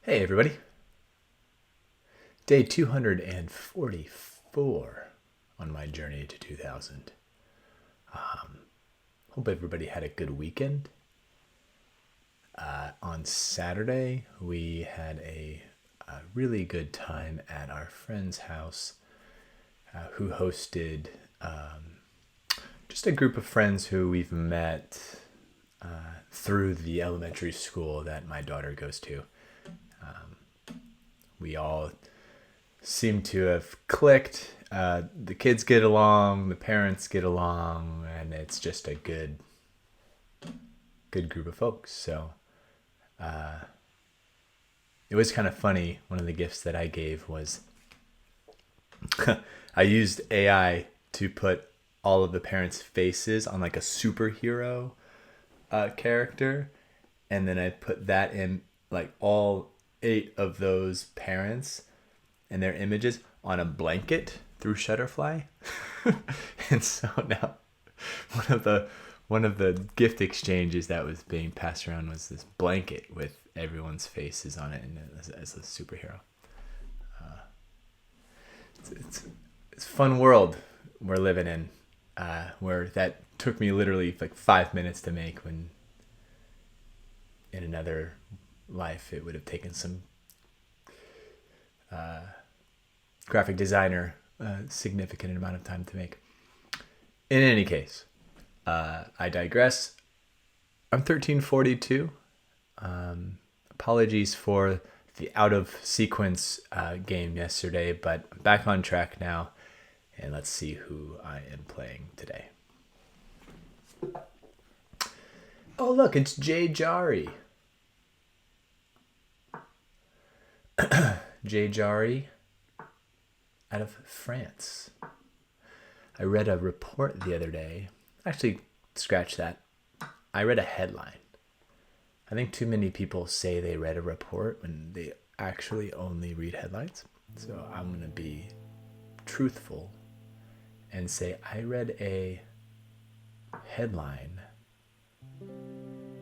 Hey everybody. Day 244 on my journey to 2000. Hope everybody had a good weekend. On Saturday, we had a really good time at our friend's house who hosted just a group of friends who we've met through the elementary school that my daughter goes to. We all seem to have clicked. The kids get along, the parents get along, and it's just a good group of folks. So it was kind of funny. One of the gifts that I gave was I used AI to put all of the parents' faces on like a superhero character, and then I put that in like all 8 of those parents and their images on a blanket through Shutterfly. And so now one of the gift exchanges that was being passed around was this blanket with everyone's faces on it and as a superhero. It's a fun world we're living in, where that took me literally like 5 minutes to make, when in another life it would have taken some graphic designer significant amount of time to make. In any case, I digress. I'm 1342. Apologies for the out of sequence game yesterday, but I'm back on track now, and let's see who I am playing today. Oh look, it's Jay Jari. Jay Jari out of France. I read a report the other day. Actually, scratch that. I read a headline. I think too many people say they read a report when they actually only read headlines. So I'm going to be truthful and say I read a headline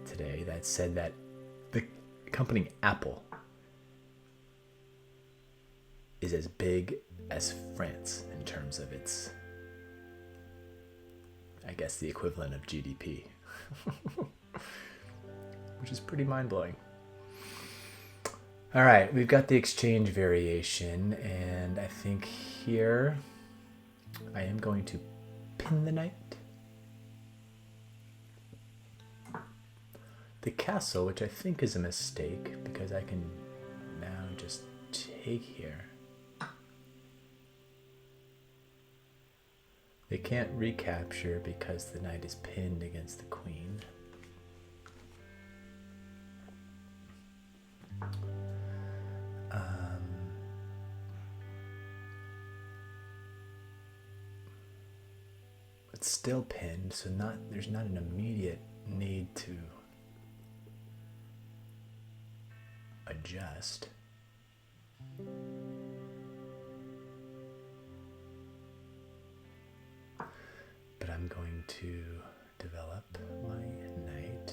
today that said that the company Apple is as big as France in terms of its, I guess, the equivalent of GDP, which is pretty mind-blowing. All right, we've got the exchange variation, and I think here I am going to pin the knight. The castle, which I think is a mistake because I can now just take here. They can't recapture because the knight is pinned against the queen. It's still pinned, so there's not an immediate need to adjust. But I'm going to develop my knight.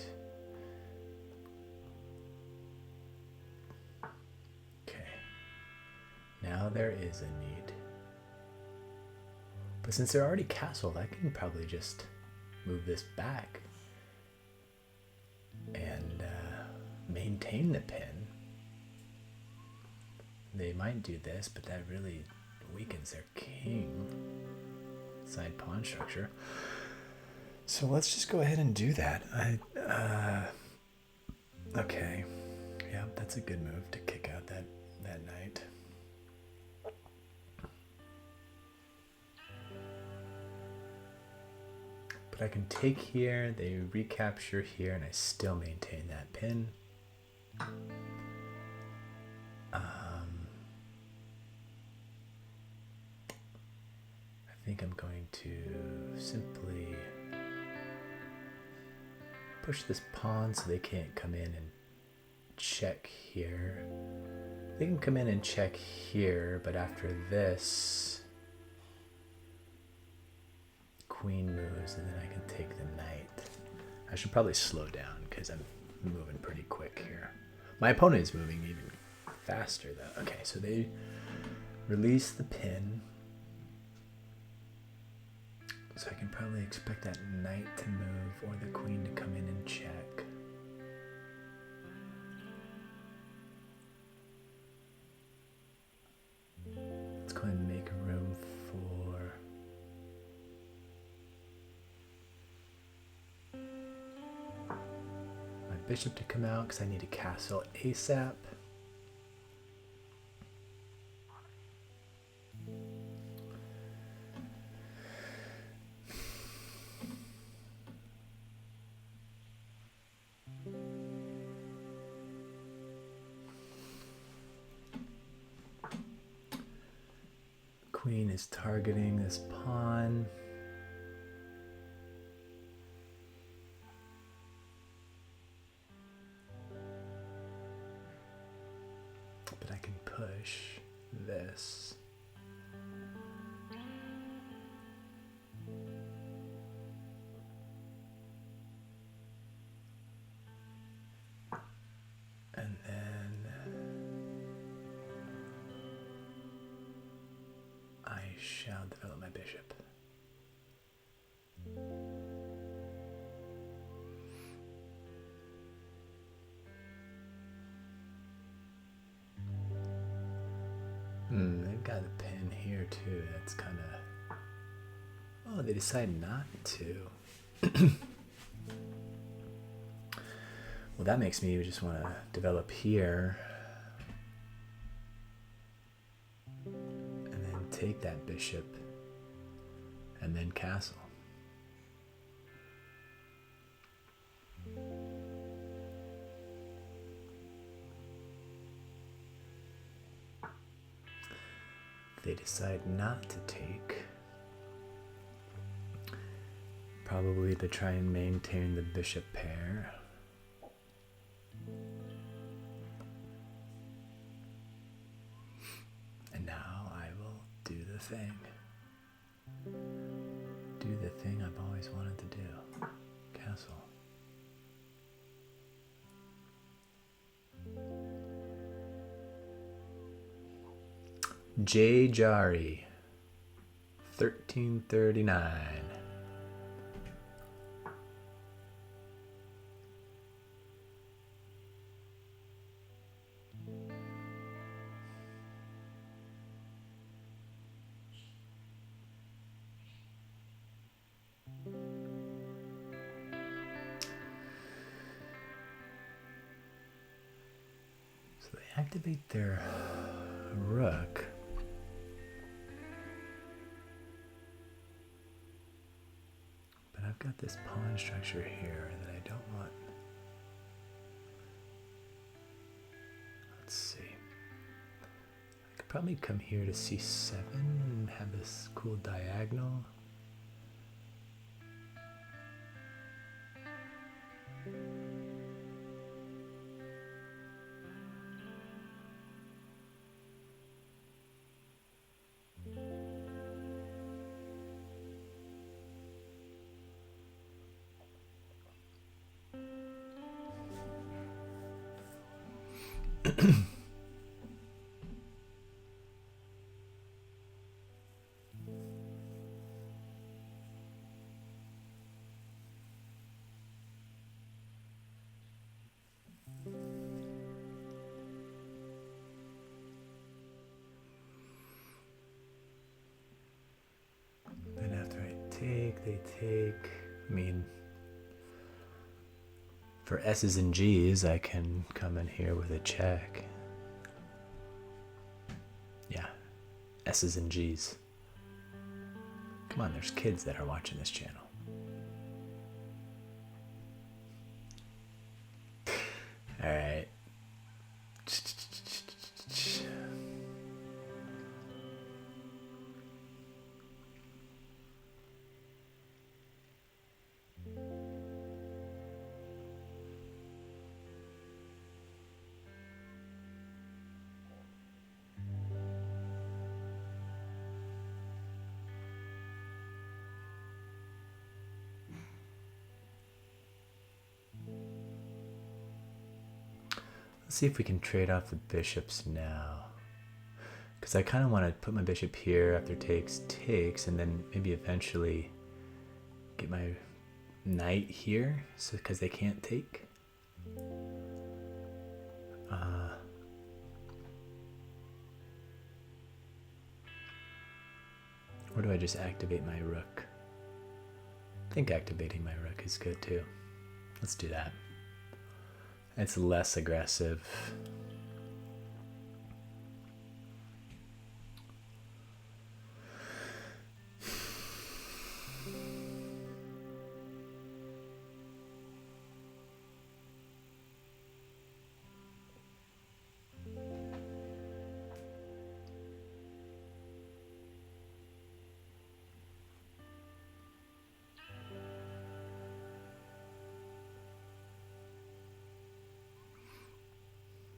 Okay. Now there is a need. But since they're already castled, I can probably just move this back and maintain the pin. They might do this, but that really weakens their king side pawn structure. So let's just go ahead and do that. Okay. Yeah, that's a good move to kick out that knight. But I can take here, they recapture here, and I still maintain that pin. I think I'm going to simply push this pawn so they can't come in and check here. They can come in and check here, but after this, queen moves, and then I can take the knight. I should probably slow down because I'm moving pretty quick here. My opponent is moving even faster though. Okay, so they release the pin. So I can probably expect that knight to move or the queen to come in and check. Let's go ahead and make room for my bishop to come out because I need a castle ASAP. Queen is targeting this pawn. But I can push this. And then I shall develop my bishop. They've got a pin here too. That's kind of... Oh, they decide not to. Well, that makes me just want to develop here. And then take that bishop. And then castle. They decide not to take. Probably to try and maintain the bishop pair. And now I will do the thing. Do the thing I've always wanted to do. Castle. J. Jari, 1339. So they activate their rook. I've got this pawn structure here that I don't want. Let's see. I could probably come here to c7 and have this cool diagonal. Then after I take, they take. I mean, for S's and G's, I can come in here with a check. Yeah, S's and G's. Come on, there's kids that are watching this channel. All right. Let's see if we can trade off the bishops now. Because I kind of want to put my bishop here after takes, and then maybe eventually get my knight here, so because they can't take. Or do I just activate my rook? I think activating my rook is good too. Let's do that. It's less aggressive.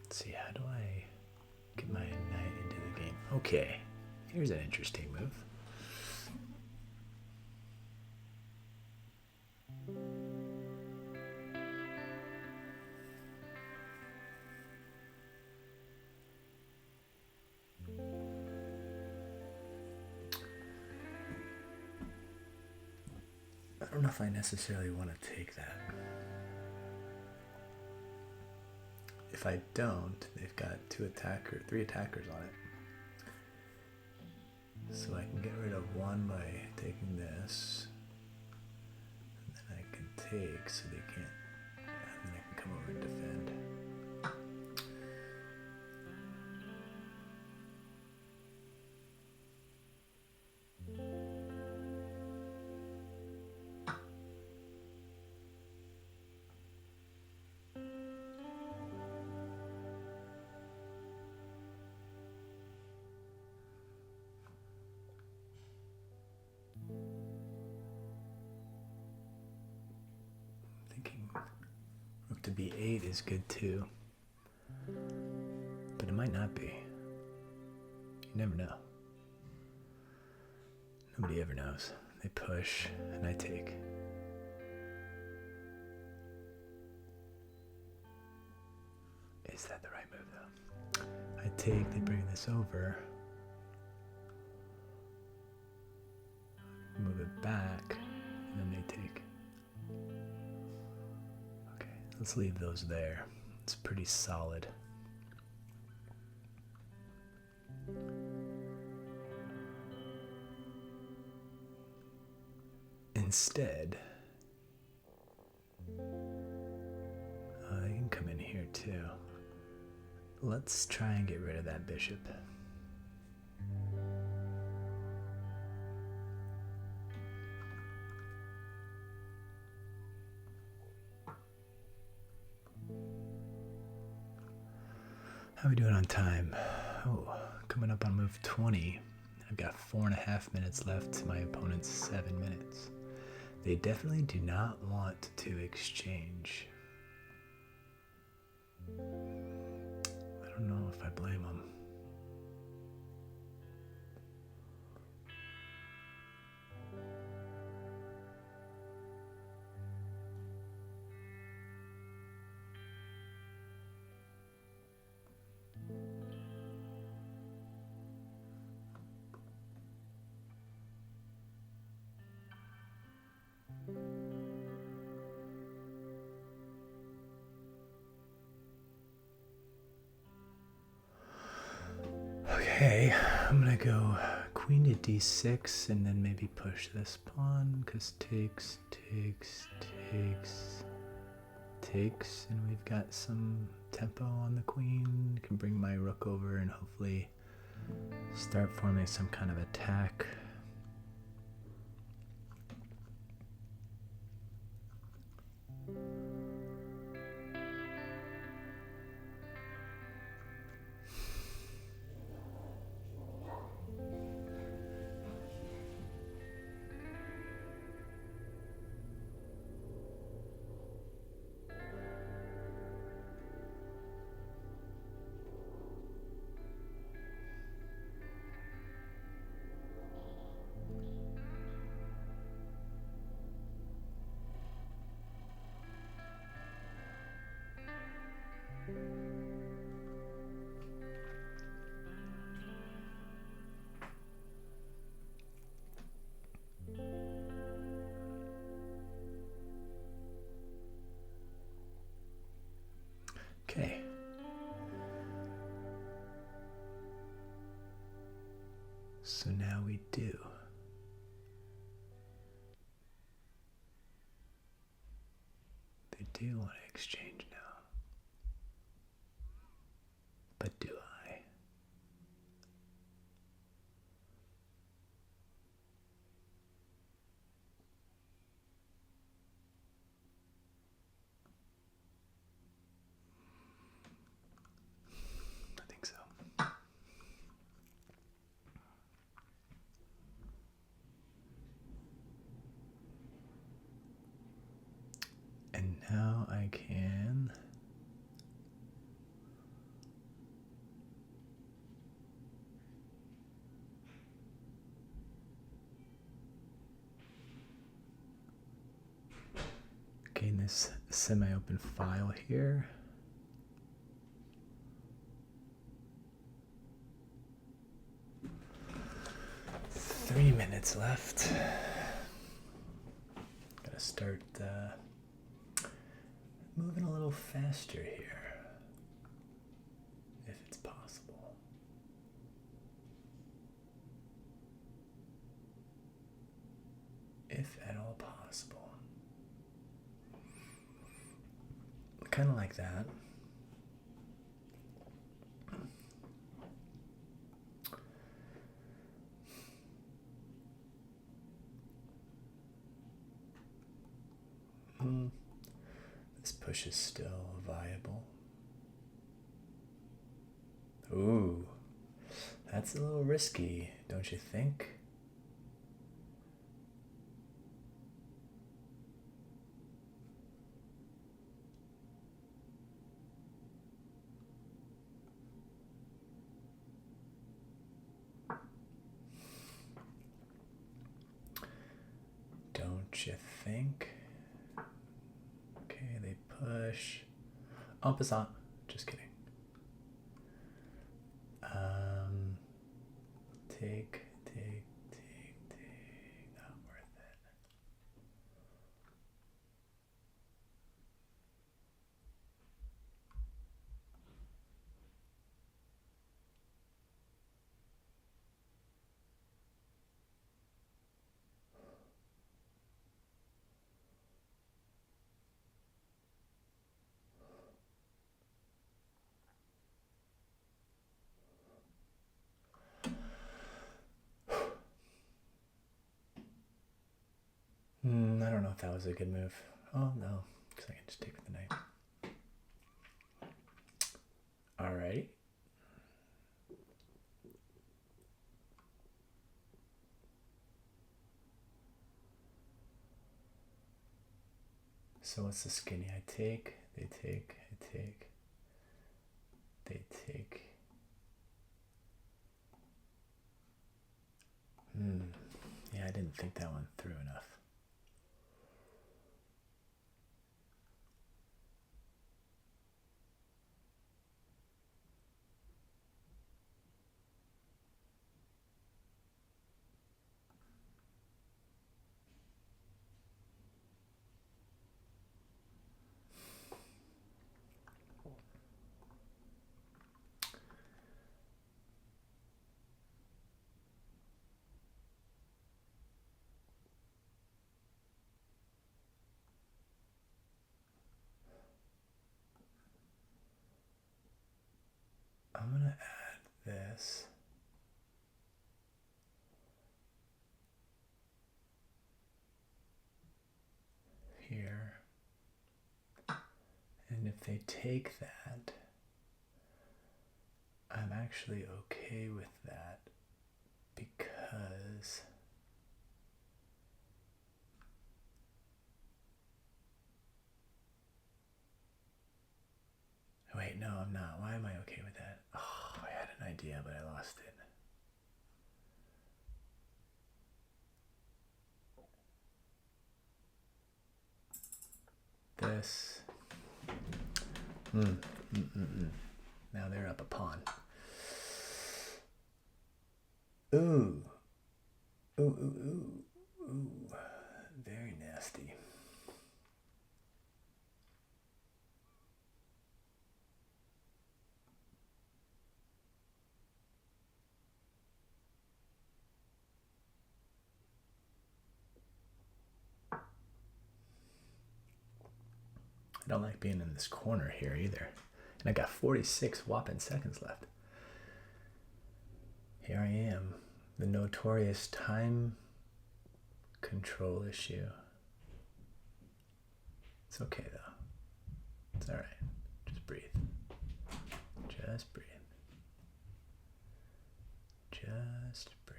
Let's see, how do I get my knight into the game? Okay, here's an interesting move. I don't know if I necessarily want to take that. If I don't, they've got three attackers on it. So I can get rid of one by taking this. And then I can take so they can't, and then I can come over and defend. Rook to b8 is good too, but it might not be. You never know. Nobody ever knows. They push and I take. Is that the right move though? I take, they bring this over. Move it back, and then they take. Let's leave those there. It's pretty solid. Instead, they can come in here too. Let's try and get rid of that bishop. How are we doing on time? Oh, coming up on move 20. I've got 4.5 minutes left to my opponent's 7 minutes. They definitely do not want to exchange. I don't know if I blame them. Okay, I'm gonna go queen to d6 and then maybe push this pawn because takes, and we've got some tempo on the queen. Can bring my rook over and hopefully start forming some kind of attack. So now we do. They do want to exchange now. But do I? I think so. And now I can gain this semi-open file here. Three minutes left. Gotta start moving a little faster here, if it's possible. If at all possible. Kind of like that. This push is still viable. Ooh, that's a little risky, don't you think? Don't you think? Okay, they push. En passant. Just kidding. Take. Not worth it. I don't know if that was a good move. Oh no, because I can just take with the knight. Alright. So what's the skinny? I take, they take, I take, they take. Yeah, I didn't think that one through enough. I'm going to add this. Here. And if they take that, I'm actually okay with that because wait, no, I'm not. Why am I okay with that? Oh, I had an idea, but I lost it. This. Now they're up a pawn. Ooh. Ooh. Very nasty. don't like being in this corner here either. And I got 46 whopping seconds left. Here I am, the notorious time control issue. It's okay though. It's all right. Just breathe. Just breathe. Just breathe.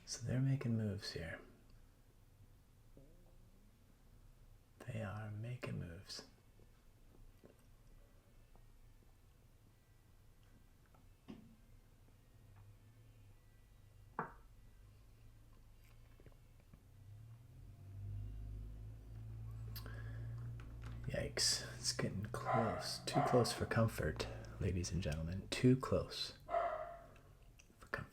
So they're making moves here. They are making moves. Yikes. It's getting close. Too close for comfort, ladies and gentlemen. Too close for comfort.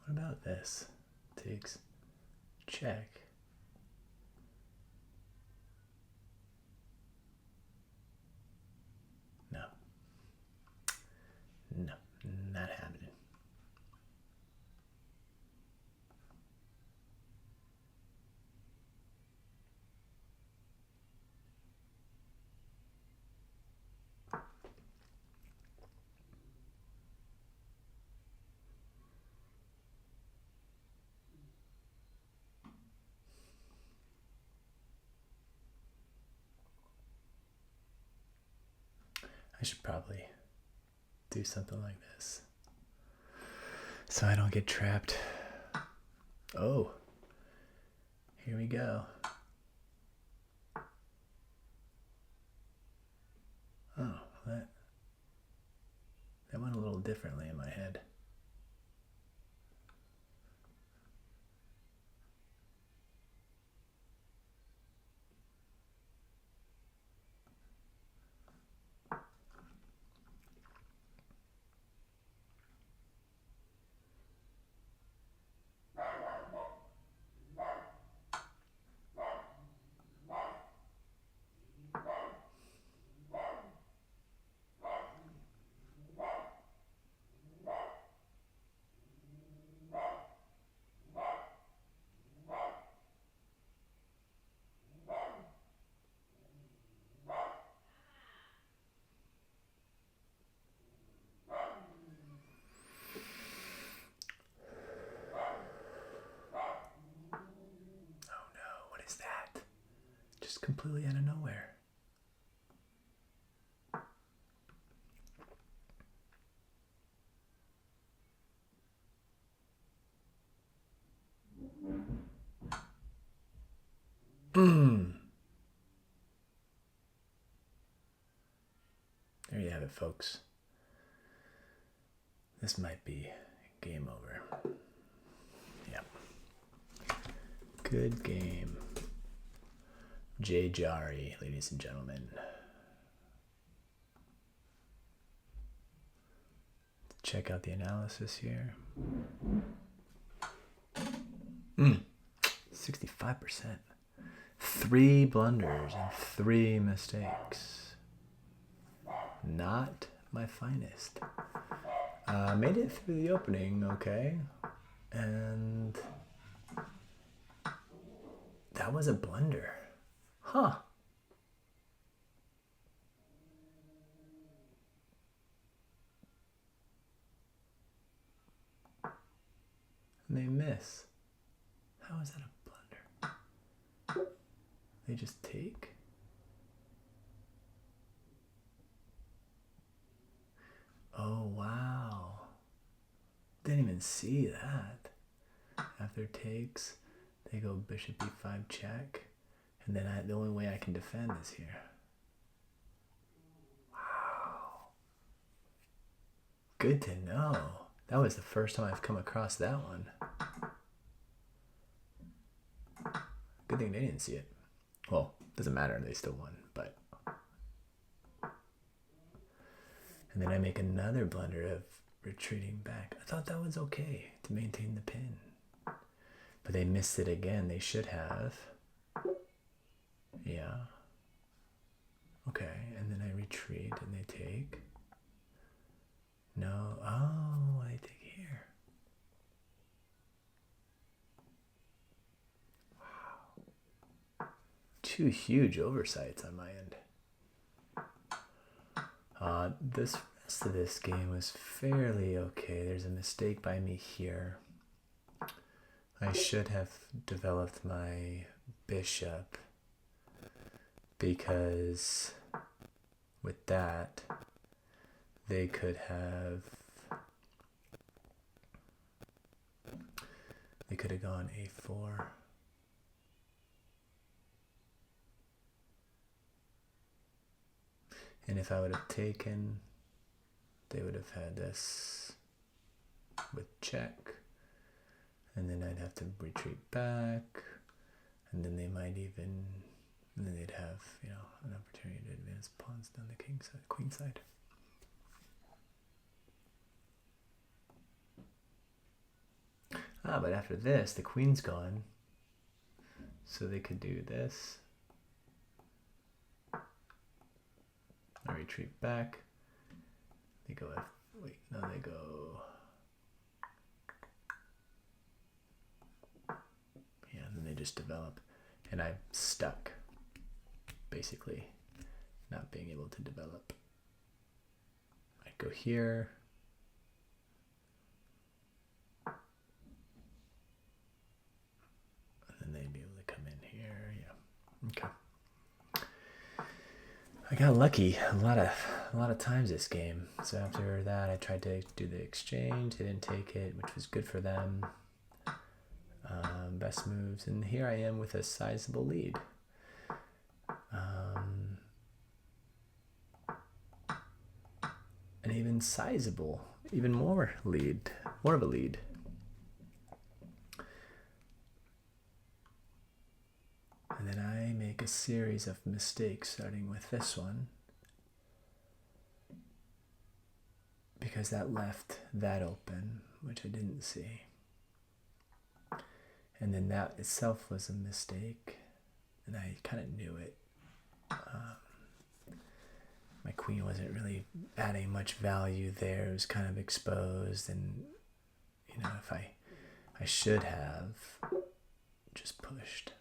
What about this? Tiggs. Check. No. No, not happening. I should probably do something like this so I don't get trapped. Oh, here we go. Oh, that went a little differently in my head. Completely out of nowhere. There you have it, folks. This might be game over. Yep. Good game. Jay Jari, ladies and gentlemen. Check out the analysis here. 65%. 3 blunders and 3 mistakes. Not my finest. Made it through the opening, okay. And that was a blunder. Huh. And they miss. How is that a blunder? They just take? Oh, wow. Didn't even see that. After takes, they go bishop e5 check. And then the only way I can defend is here. Wow. Good to know. That was the first time I've come across that one. Good thing they didn't see it. Well, doesn't matter, they still won, but. And then I make another blunder of retreating back. I thought that was okay to maintain the pin. But they missed it again. They should have. Yeah. Okay, and then I retreat and they take. No. Oh, they take here. Wow. Two huge oversights on my end. This rest of this game was fairly okay. There's a mistake by me here. I should have developed my bishop because with that they could have gone a4. And if I would have taken, they would have had this with check. And then I'd have to retreat back. And then they might even, and then they'd have, you know, an opportunity to advance pawns down the king side, queen side. But after this, the queen's gone. So they could do this. I retreat back. They go wait, no, they go. Yeah, and then they just develop. And I'm stuck, basically, not being able to develop. I go here. And then they'd be able to come in here. Yeah. Okay. I got lucky a lot of times this game. So after that, I tried to do the exchange. They didn't take it, which was good for them. Best moves, and here I am with a sizable lead. An even sizable, even more of a lead. And then I make a series of mistakes, starting with this one, because that left that open, which I didn't see. And then that itself was a mistake, and I kind of knew it. My queen wasn't really adding much value there. It was kind of exposed, and you know, if I should have just pushed.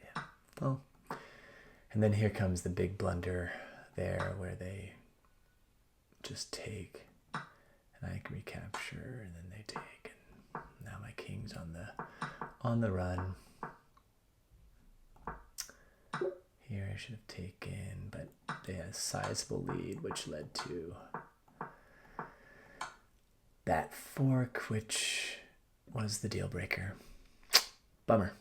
Yeah. Well, and then here comes the big blunder there, where they just take, and I can recapture, and then they take, and now my king's on the run. Here I should have taken, but they had a sizable lead, which led to that fork, which was the deal breaker. Bummer.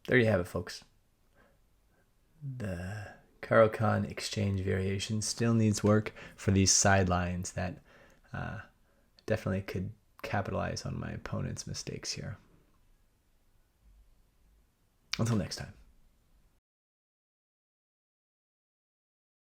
There you have it, folks. The Caro-Kann exchange variation still needs work for these sidelines that definitely could capitalize on my opponent's mistakes here. Until next time.